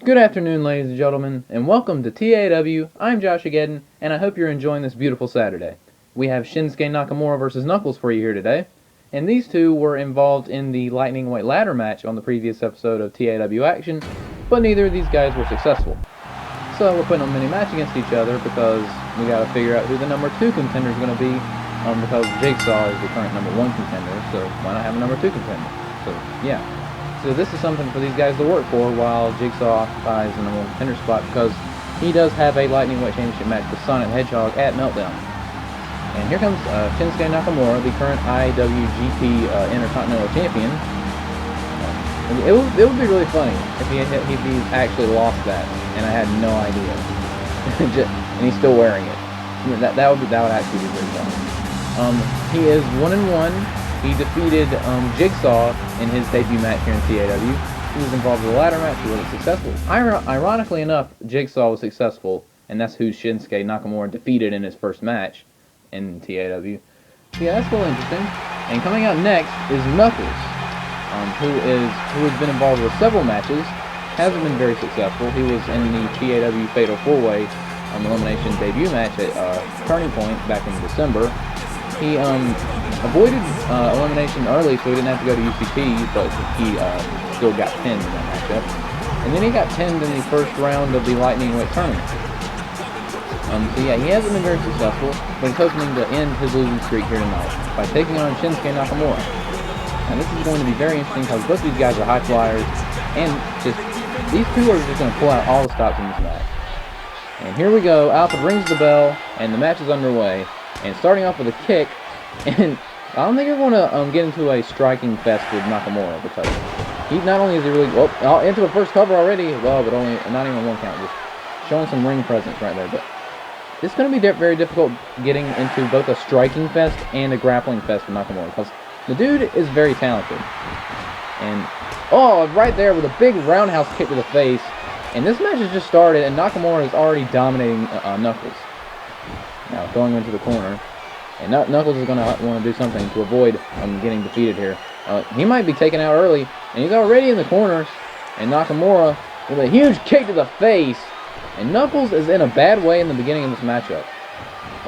Good afternoon, ladies and gentlemen, and welcome to TAW. I'm Josh again, and I hope you're enjoying this beautiful Saturday. We have Shinsuke Nakamura versus Knuckles for you here today, and these two were involved in the Lightning Weight Ladder match on the previous episode of TAW Action, but neither of these guys were successful. So we're putting them in a match against each other because we gotta figure out who the number 2 contender is going to be, because Jigsaw is the current number 1 contender, so why not have a number 2 contender? So, yeah. So this is something for these guys to work for while Jigsaw occupies the number 1 contender spot, because he does have a Lightning Weight Championship match with Sonic the Hedgehog at Meltdown. And here comes Shinsuke Nakamura, the current IWGP Intercontinental Champion. It would be really funny if he actually lost that, and I had no idea. And he's still wearing it. That would actually be pretty funny. He is 1-1. He defeated Jigsaw in his debut match here in TAW. He was involved in the ladder match. He wasn't successful. Ironically enough, Jigsaw was successful, and that's who Shinsuke Nakamura defeated in his first match in TAW. So yeah, that's a little interesting. And coming out next is Knuckles, who has been involved with several matches. Hasn't been very successful. He was in the TAW Fatal 4-Way elimination debut match at Turning Point back in December. He avoided elimination early, so he didn't have to go to UCP, but he still got pinned in that matchup. And then he got pinned in the first round of the Lightning Weight tournament. So yeah, he hasn't been very successful, but he's hoping to end his losing streak here tonight by taking on Shinsuke Nakamura. And this is going to be very interesting because both of these guys are high flyers, and these two are just going to pull out all the stops in this match. And here we go. Alpha rings the bell, and the match is underway. And starting off with a kick, and I don't think you're going to get into a striking fest with Nakamura, because he not only is he really into the first cover already, but only not even one count, just showing some ring presence right there. But it's going to be very difficult getting into both a striking fest and a grappling fest with Nakamura, because the dude is very talented. And right there with a big roundhouse kick to the face. And this match has just started, and Nakamura is already dominating Knuckles. Now going into the corner, and Knuckles is going to want to do something to avoid getting defeated here. He might be taken out early, and he's already in the corner. And Nakamura with a huge kick to the face, and Knuckles is in a bad way in the beginning of this matchup.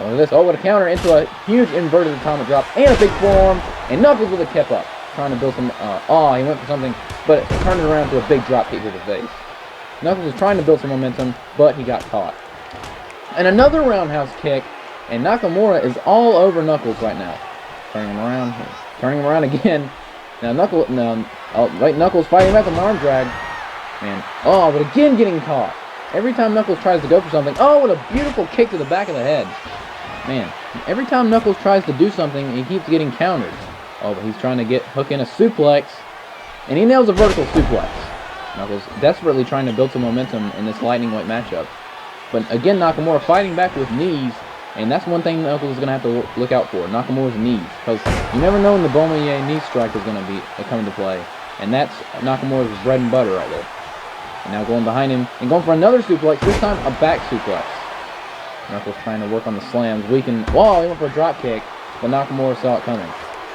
With a counter into a huge inverted atomic drop and a big forearm, and Knuckles with a kip up, trying to build some. He went for something, but it turned it around to a big drop kick to the face. Knuckles was trying to build some momentum, but he got caught. And another roundhouse kick, and Nakamura is all over Knuckles right now. Turning him around again. Now Knuckles fighting back with an arm drag. Man, but again getting caught. Every time Knuckles tries to go for something, what a beautiful kick to the back of the head. Man, every time Knuckles tries to do something, he keeps getting countered. But he's trying to hook in a suplex, and he nails a vertical suplex. Knuckles desperately trying to build some momentum in this Lightning Weight matchup. But again, Nakamura fighting back with knees, and that's one thing Knuckles is going to have to look out for, Nakamura's knees, because you never know when the Bombier knee strike is going to be coming to play, and that's Nakamura's bread and butter right there. And now going behind him, and going for another suplex, this time a back suplex. Knuckles trying to work on the slams, he went for a drop kick, but Nakamura saw it coming.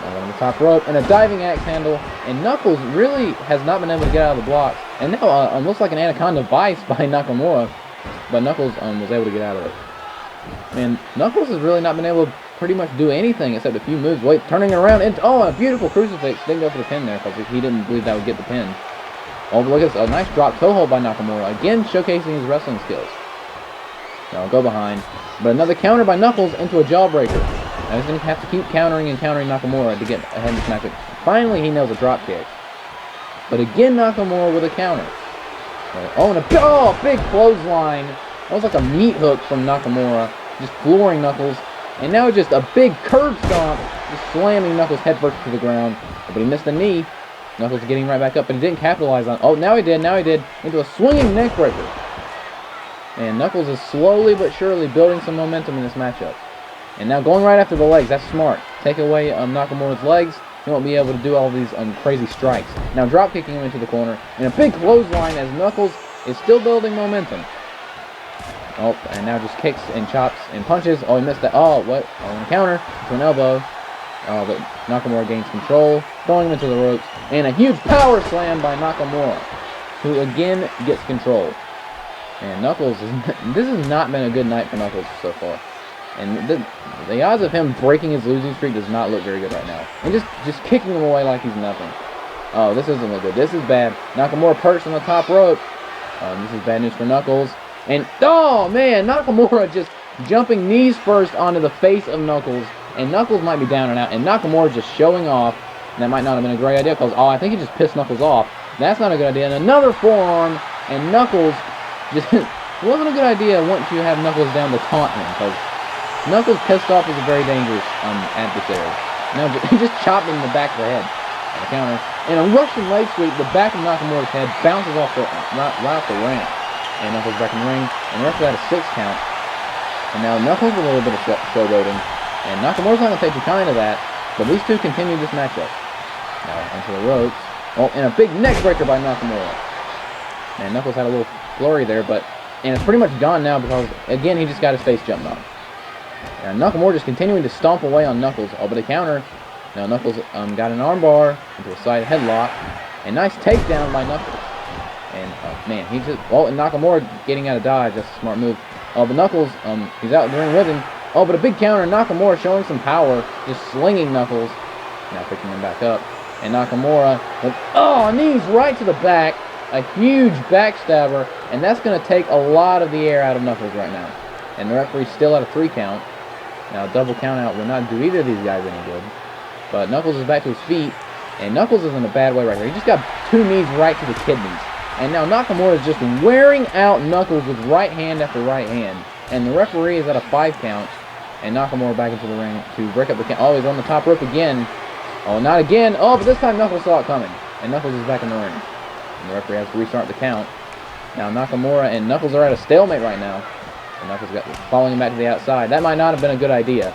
Now on the top rope, and a diving axe handle, and Knuckles really has not been able to get out of the blocks, and now looks like an anaconda vice by Nakamura, but Knuckles was able to get out of it. And Knuckles has really not been able to pretty much do anything except a few moves. Turning around into a beautiful crucifix. Didn't go for the pin there because he didn't believe that would get the pin. But look at this, a nice drop toe hold by Nakamura, again showcasing his wrestling skills. Now I'll go behind, but another counter by Knuckles into a jawbreaker. Now he's going to have to keep countering Nakamura to get ahead in this matchup. Finally, he nails a drop kick. But again, Nakamura with a counter. And a big clothesline. That was like a meat hook from Nakamura, just flooring Knuckles. And now just a big curb stomp, just slamming Knuckles headfirst to the ground. But he missed the knee. Knuckles getting right back up, but he didn't capitalize on. Now he did. Into a swinging neck breaker. And Knuckles is slowly but surely building some momentum in this matchup. And now going right after the legs. That's smart. Take away Nakamura's legs. He won't be able to do all these crazy strikes. Now drop kicking him into the corner. And a big clothesline as Knuckles is still building momentum. And now just kicks and chops and punches. He missed that. On the counter to an elbow. But Nakamura gains control, throwing him into the ropes. And a huge power slam by Nakamura. who again gets control. And Knuckles, this has not been a good night for Knuckles so far. And the odds of him breaking his losing streak does not look very good right now. And just kicking him away like he's nothing. Oh, this doesn't look good. This is bad. Nakamura perched on the top rope. This is bad news for Knuckles. And, oh, man, Nakamura just jumping knees first onto the face of Knuckles. And Knuckles might be down and out. And Nakamura just showing off. And that might not have been a great idea because, oh, I think he just pissed Knuckles off. That's not a good idea. And another forearm. And Knuckles just wasn't a good idea once you have Knuckles down to taunt him. Because Knuckles pissed off is a very dangerous adversary. Now, he just chopped him in the back of the head. On the counter. And a Russian leg sweep. The back of Nakamura's head bounces off right off the ramp. And Knuckles back in the ring. And the rest of that a 6 count. And now Knuckles a little bit of showboating. And Nakamura's not going to take too kind of that. But these two continue this matchup. Now onto the ropes. Oh, and a big neck breaker by Nakamura. And Knuckles had a little flurry there, and it's pretty much gone now because, again, he just got his face jumped on. And Nakamura just continuing to stomp away on Knuckles. Oh, but a counter. Now Knuckles got an armbar into a side headlock. And nice takedown by Knuckles. And, man, he just... Oh, and Nakamura getting out of dodge. That's a smart move. Oh, but Knuckles, he's out in the ring with him. Oh, but a big counter. Nakamura showing some power. Just slinging Knuckles. Now picking him back up. And Nakamura with, oh, knees right to the back. A huge backstabber. And that's going to take a lot of the air out of Knuckles right now. And the referee's still at a 3 count. Now, a double count out will not do either of these guys any good. But Knuckles is back to his feet. And Knuckles is in a bad way right here. He just got 2 knees right to the kidneys. And now Nakamura is just wearing out Knuckles with right hand after right hand. And the referee is at a 5 count. And Nakamura back into the ring to break up the count. Oh, he's on the top rope again. Oh, not again. Oh, but this time Knuckles saw it coming. And Knuckles is back in the ring. And the referee has to restart the count. Now Nakamura and Knuckles are at a stalemate right now. And Knuckles got following him back to the outside. That might not have been a good idea.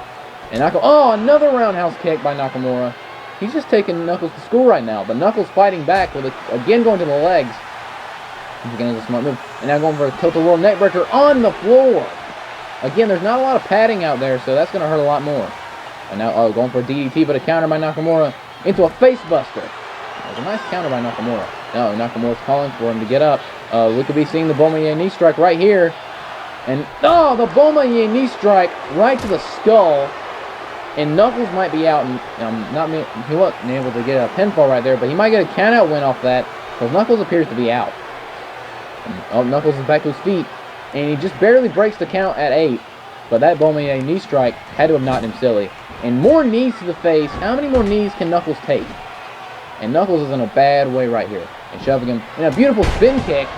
And oh, another roundhouse kick by Nakamura. He's just taking Knuckles to school right now. But Knuckles fighting back with again going to the legs. Again, a smart move. And now going for a tilt-a-whirl neckbreaker on the floor. Again, there's not a lot of padding out there, so that's going to hurt a lot more. And now, oh, going for a DDT, but a counter by Nakamura into a facebuster. That was a nice counter by Nakamura. No, Nakamura's calling for him to get up. We could be seeing the Bomaye knee strike right here. And, oh, the Bomaye knee strike right to the skull. And Knuckles might be out. And he wasn't able to get a pinfall right there, but he might get a count-out win off that because Knuckles appears to be out. And, oh, Knuckles is back to his feet. And he just barely breaks the count at 8. But that Bomaye knee strike had to have knocked him silly. And more knees to the face. How many more knees can Knuckles take? And Knuckles is in a bad way right here. And shoving him in a beautiful spin kick.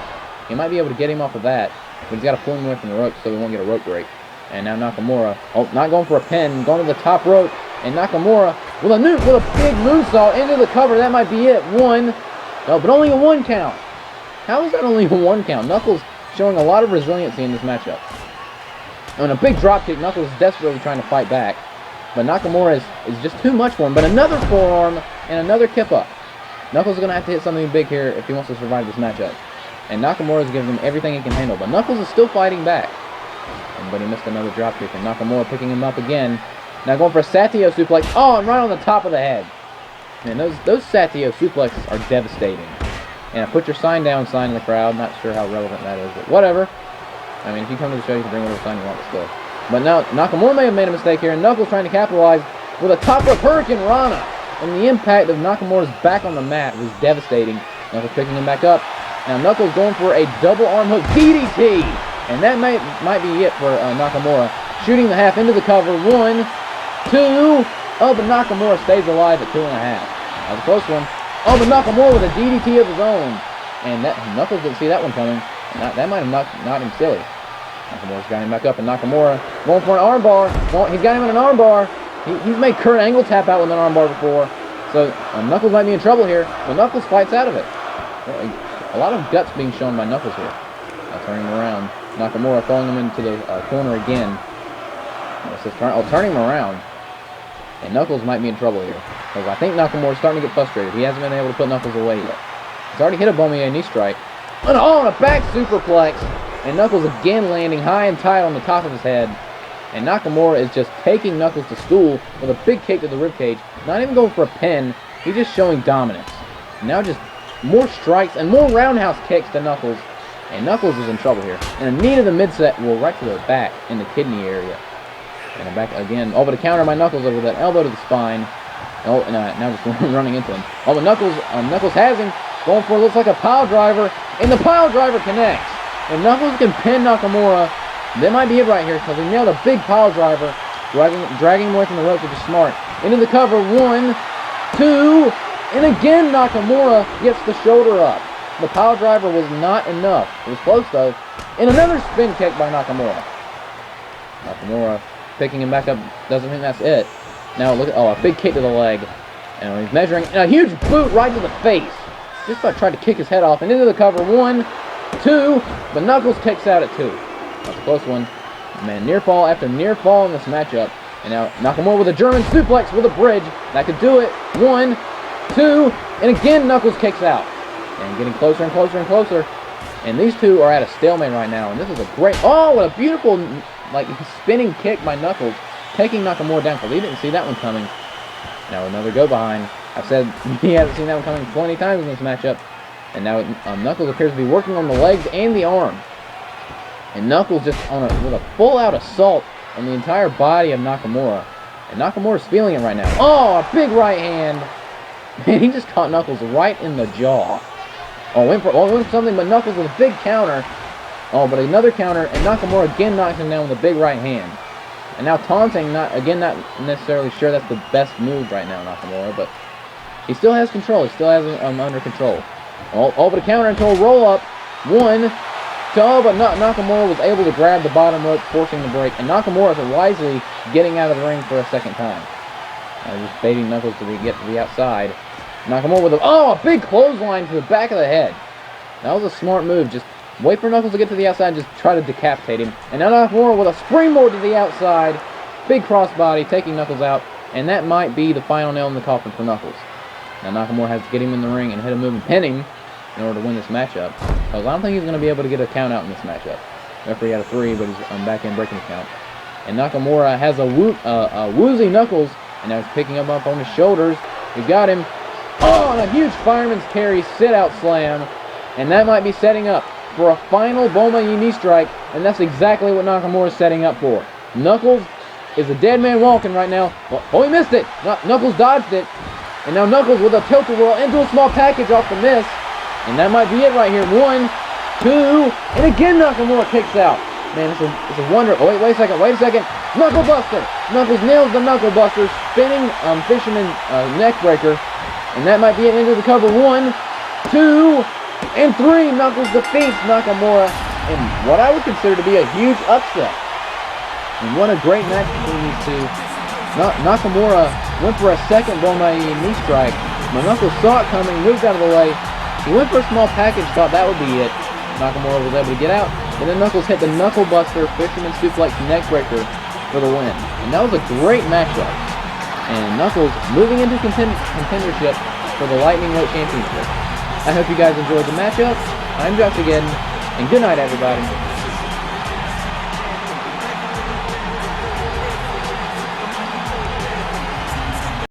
He might be able to get him off of that. But he's got to pull him away from the rope so he won't get a rope break. And now Nakamura, oh, not going for a pin, going to the top rope. And Nakamura with a big moonsault into the cover. That might be it. 1. No, but only a 1 count. How is that only a 1 count? Knuckles showing a lot of resiliency in this matchup. And a big drop kick. Knuckles is desperately trying to fight back. But Nakamura is just too much for him. But another forearm and another kip up. Knuckles is going to have to hit something big here if he wants to survive this matchup. And Nakamura is giving him everything he can handle. But Knuckles is still fighting back. But he missed another drop kick. And Nakamura picking him up again. Now going for a Satio suplex. Oh, and right on the top of the head. Man, those Satio suplexes are devastating. And a put your sign down sign in the crowd. Not sure how relevant that is, but whatever. I mean, if you come to the show, you can bring whatever sign you want still. But now, Nakamura may have made a mistake here. And Knuckles trying to capitalize with a top rope Hurricane Rana. And the impact of Nakamura's back on the mat was devastating. Knuckles picking him back up. Now Knuckles going for a double arm hook DDT. And that might be it for Nakamura. Shooting the half into the cover. 1, 2. Oh, but Nakamura stays alive at 2.5. That was a close one. Oh, but Nakamura with a DDT of his own. And Knuckles didn't see that one coming. And that might have knocked him silly. Nakamura's got him back up. And Nakamura going for an armbar. Well, he's got him in an armbar. He's made Kurt Angle tap out with an armbar before. So Knuckles might be in trouble here. But Knuckles fights out of it. A lot of guts being shown by Knuckles here. Now turning him around. Nakamura throwing him into the corner again. Turning him around. And Knuckles might be in trouble here. Because I think Nakamura's starting to get frustrated. He hasn't been able to put Knuckles away yet. He's already hit a Bomaye knee strike. And a back superplex. And Knuckles again landing high and tight on the top of his head. And Nakamura is just taking Knuckles to school with a big kick to the ribcage. Not even going for a pin. He's just showing dominance. Now just more strikes and more roundhouse kicks to Knuckles. And Knuckles is in trouble here. And a knee to the midset, well, right to the back in the kidney area. And back again. Oh, but a counter by Knuckles over that elbow to the spine. Oh, and now just running into him. Oh, but Knuckles has him. Going for, looks like a pile driver. And the pile driver connects. And Knuckles can pin Nakamura. That might be it right here, because he nailed a big pile driver. Dragging him away from the ropes, which is smart. Into the cover. 1, 2, and again Nakamura gets the shoulder up. The pile driver was not enough. It was close though. And another spin kick by Nakamura. Nakamura picking him back up. Doesn't think that's it. Now look at, oh, a big kick to the leg. And he's measuring, and a huge boot right to the face. Just about tried to kick his head off. And into the cover. 1, 2, but Knuckles kicks out at 2. That's a close one. Man, near fall after near fall in this matchup. And now Nakamura with a German suplex with a bridge. That could do it. 1, 2, and again Knuckles kicks out. And getting closer and closer and closer. And these two are at a stalemate right now. And this is a great, oh, what a beautiful, like, spinning kick by Knuckles. Taking Nakamura down, because he didn't see that one coming. Now another go behind. I've said he hasn't seen that one coming 20 times in this matchup. And now Knuckles appears to be working on the legs and the arm. And Knuckles just with a full-out assault on the entire body of Nakamura. And Nakamura's feeling it right now. Oh, a big right hand. Man, he just caught Knuckles right in the jaw. Oh, went for something, but Knuckles with a big counter. Oh, but another counter, and Nakamura again knocks him down with a big right hand. And now taunting, not necessarily sure that's the best move right now, Nakamura, but he still has control. He still has him under control. Oh, but a counter into a roll-up. 1, 2, but Nakamura was able to grab the bottom rope, forcing the break. And Nakamura is wisely getting out of the ring for a second time. Just baiting Knuckles to get to the outside. Nakamura with a big clothesline to the back of the head. That was a smart move. Just wait for Knuckles to get to the outside and just try to decapitate him. And now Nakamura with a springboard to the outside. Big crossbody, taking Knuckles out. And that might be the final nail in the coffin for Knuckles. Now Nakamura has to get him in the ring and hit a move and pin him in order to win this matchup. Because I don't think he's going to be able to get a count out in this matchup. Referee had a 3, but he's back in breaking the count. And Nakamura has a woozy Knuckles. And now he's picking him up on his shoulders. He's got him. Oh, and a huge fireman's carry sit-out slam. And that might be setting up for a final Bomaye knee strike. And that's exactly what Nakamura is setting up for. Knuckles is a dead man walking right now. Oh, he missed it. Knuckles dodged it. And now Knuckles with a tilt-a-whirl into a small package off the miss. And that might be it right here. 1, 2, and again Nakamura kicks out. Man, it's a wonder. Oh, wait a second. Knuckle Buster. Knuckles nails the Knuckle Buster, spinning fisherman neck breaker. And that might be it into the cover. 1, 2, and 3. Knuckles defeats Nakamura in what I would consider to be a huge upset. And what a great match between these two. Nakamura went for a second Bomaye knee strike. But Knuckles saw it coming, moved out of the way. He went for a small package, thought that would be it. Nakamura was able to get out. And then Knuckles hit the Knuckle Buster Fisherman Suplex Neckbreaker for the win. And that was a great matchup. And Knuckles moving into contendership for the Lightning Weight Championship. I hope you guys enjoyed the matchup. I'm Josh again, and good night, everybody.